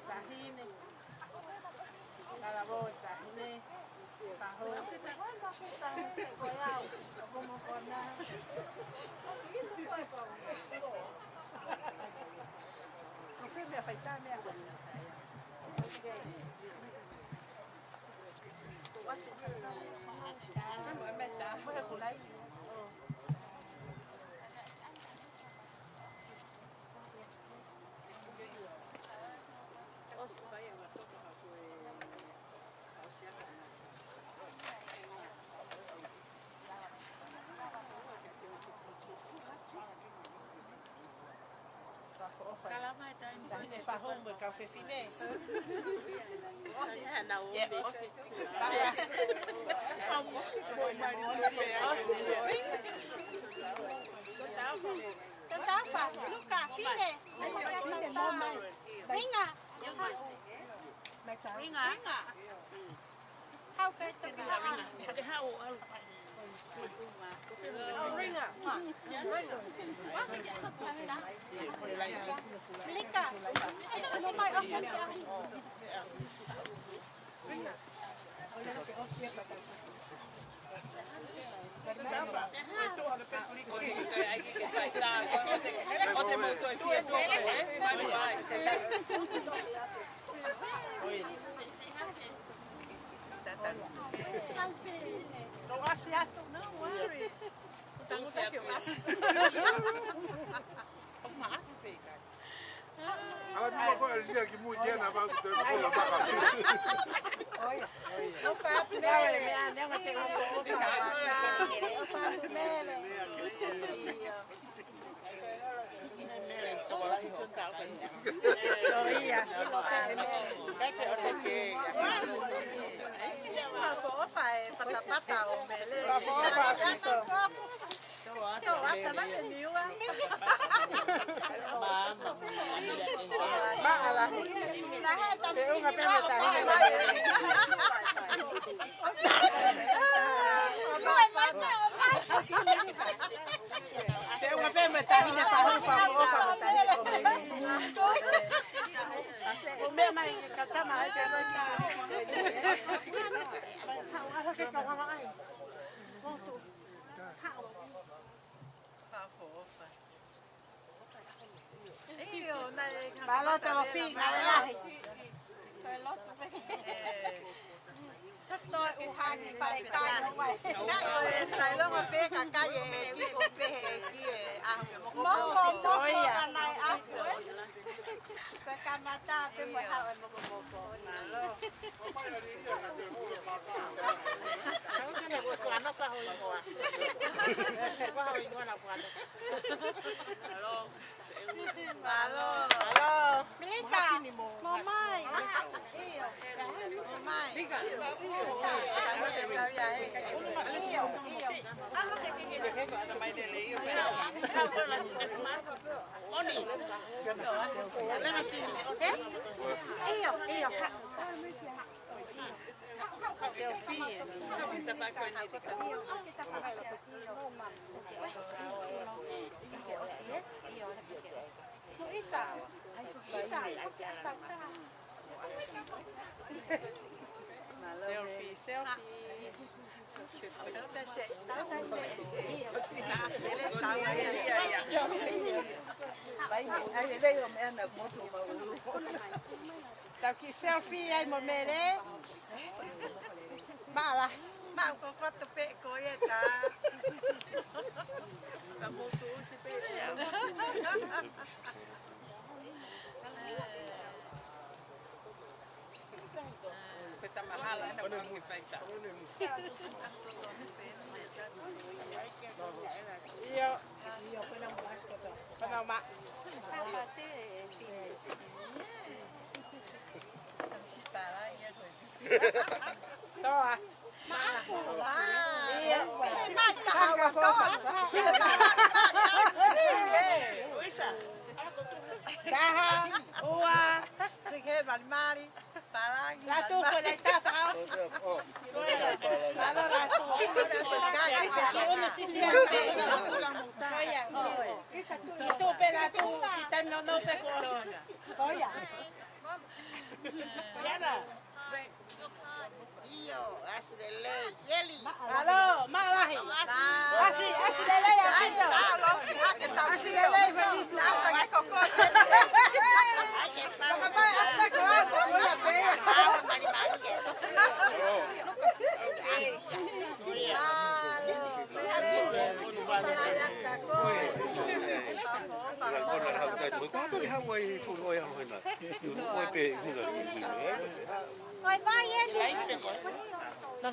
S2: Tahini. Para volta, tahini. Tahu. Não foi me afeitar mesmo. Tahini faham berkafe fine.
S5: Taufa, Luca, fine. Ringa. Ringa. How can you Ringa. Lika. No mai option dia. Ringa.
S2: Não acerto, não, worry.
S4: Não sei o
S3: Ela me falou dia que muito dia na base do Tatala Maka.
S2: Olha, não faz Mele, não vai ter phải patapata o Mele. Yo hasta la niwa. Maala. Pero nga pembe tayo. Pero nga pembe tayo na paho pa ko pa tayo ko Mele. Ome mai katama ite ba ka. Hawa ka ka ka ai. Balot ang fig, nalalahi.
S5: Tôi uhan phải cay không vậy?
S2: Phải lo mà bé cả cái gì đi cũng bé kia à
S5: Món này ăn cái camata cái mùi hào em một
S2: Alo. Kamu kan buat anak apa hoi gua? Apa hoi gua nak buat? Halo.
S5: Selfie ai mo Mele. Mala.
S2: Mau ko to pe ko ye ta. Kamu tu si pe.
S4: Kita mahala na pang ipaita.
S5: Iyo Panama. Toa. Iya. Kaha, ua.
S2: Sige, mali. Palagi.
S5: Ratu kolekta faus. Malo ratu. Uno sisi ante. Koya. Itu pe ratu kita no pe kos. Koya. Yana.
S6: Iyo, asli dele, yeli.
S5: Halo, malahi. Asli dele ya kita. Asli dele bagi.
S2: Nasa ke koko.
S5: Apa aspek kelas? Koya pe. No,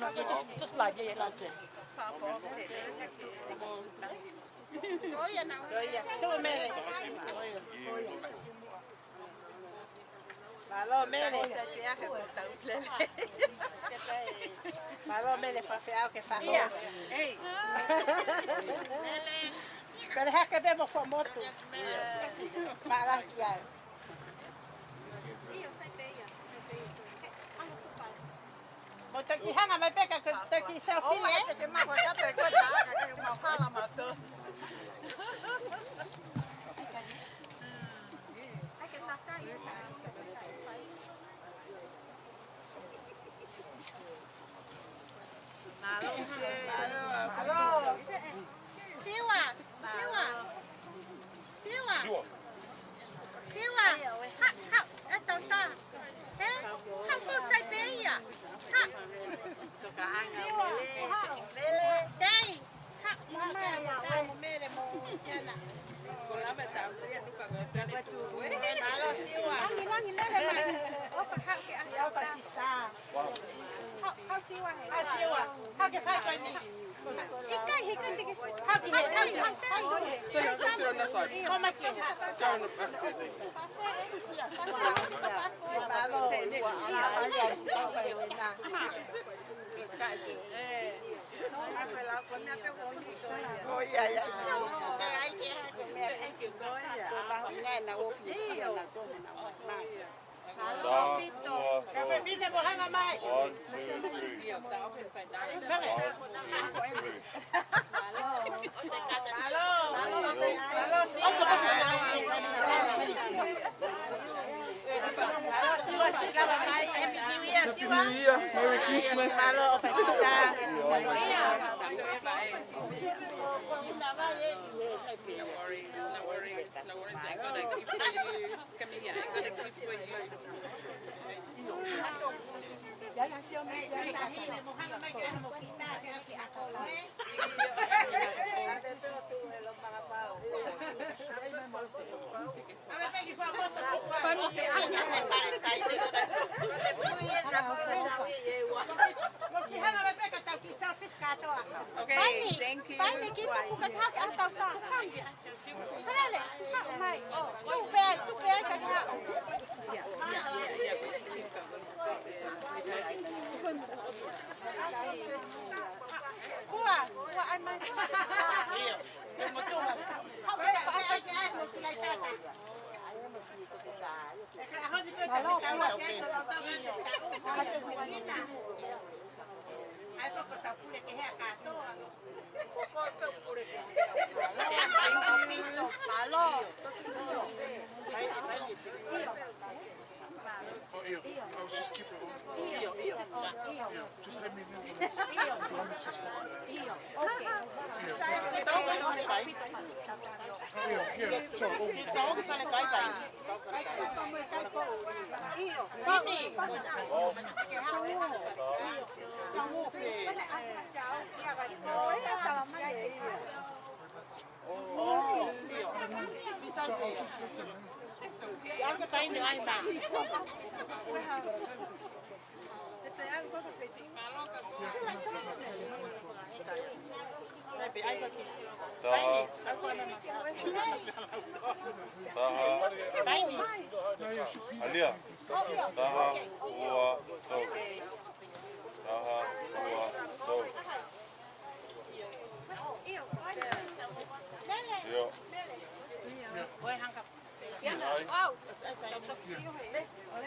S5: just like it, like it. Tuh Mele. Malo Mele. Malo Mele fa fe ao que fa.
S2: Ei.
S5: Pero é que bebo fomoto. Para aqui. Mo te ki hanga mai peka ke te ki selfie
S2: Oh, te mau ka te ko ta, ka mau hala ma to.
S5: Halo.
S6: Siwa. Ha, eto ta. Ha mo sai pe ya. Ha.
S2: Ka anga
S6: Mele, dai. Ha,
S5: Mama ya mo Mele mo yana.
S4: Kula ba tao ya tu ka ga le tu.
S5: Halo siwa.
S6: Langi nele mai. Opa ha ke
S5: Siwa pa sista.
S6: ha siwa.
S5: Siwa. Ha ke fa ko ni.
S6: Hikai tiki.
S5: Ha ki he. Como aqui? Malo. Ay, siwa pa wena.
S6: Oya ya. Ai ke ha ko me. Ba nena o fi na ko na ma.
S5: Café fine bohanga mai.
S3: 1, 2, 3.
S4: Yo tao pen pa dai.
S5: Halo. Halo siwa. Halo siwa sila mai. Happy New Year siwa. Merry Christmas. Halo ofisita.
S4: No worries. I got a gift for you. Camilla, I got a gift for you. Okay, thank you.
S6: Pai me kita buka tak atau tak. Halale. Mai. Tu be
S3: I was just keeping on. Just let me know when it's test
S7: Alia. Taha, ua, tau. Taha, ua, tau. Yo.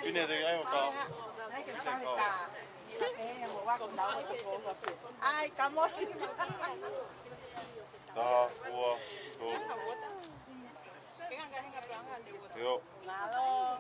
S7: Pine te ai o ka.
S2: Ai, kamosi.
S7: Taha, ua, tau. Yo.
S2: Malo.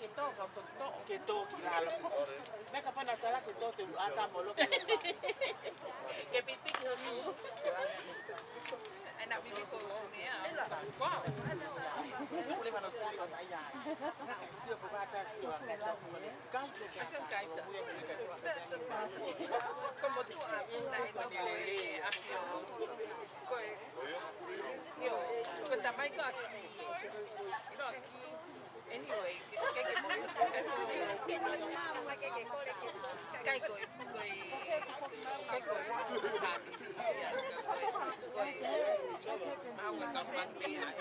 S5: ke to ka to to.
S6: Ke to ki la lo. Me ka pa na tala ke to te ata mo lo.
S4: Ke pipi ke ni. Ai nak pipi ko ni ah. Wow.
S6: Boleh mana tu ka ai ya. Sia ko ba ta sia. Kai ke ka.
S4: Macam kai sa. Como tu ah, nai no le asio. Koi. Yo, ko tamai ko aquí. No aquí. Anyway, que mo. Kai ko mau ka mandi ai.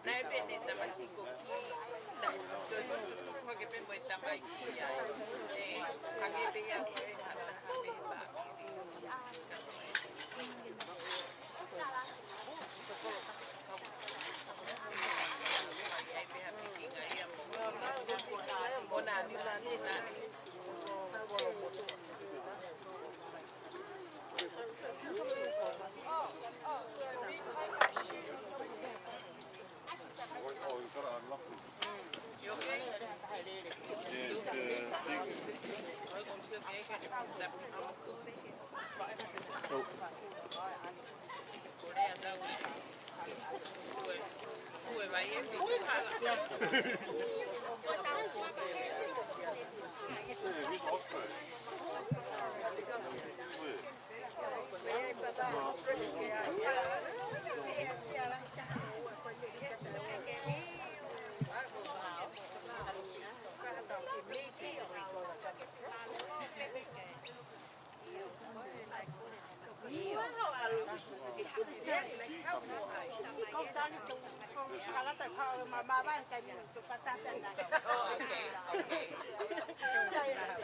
S4: Nai pende tamasi ko ki. Porque pembo tamai ki ai. Hangi pe ya ko hata pe ba.
S5: Mama,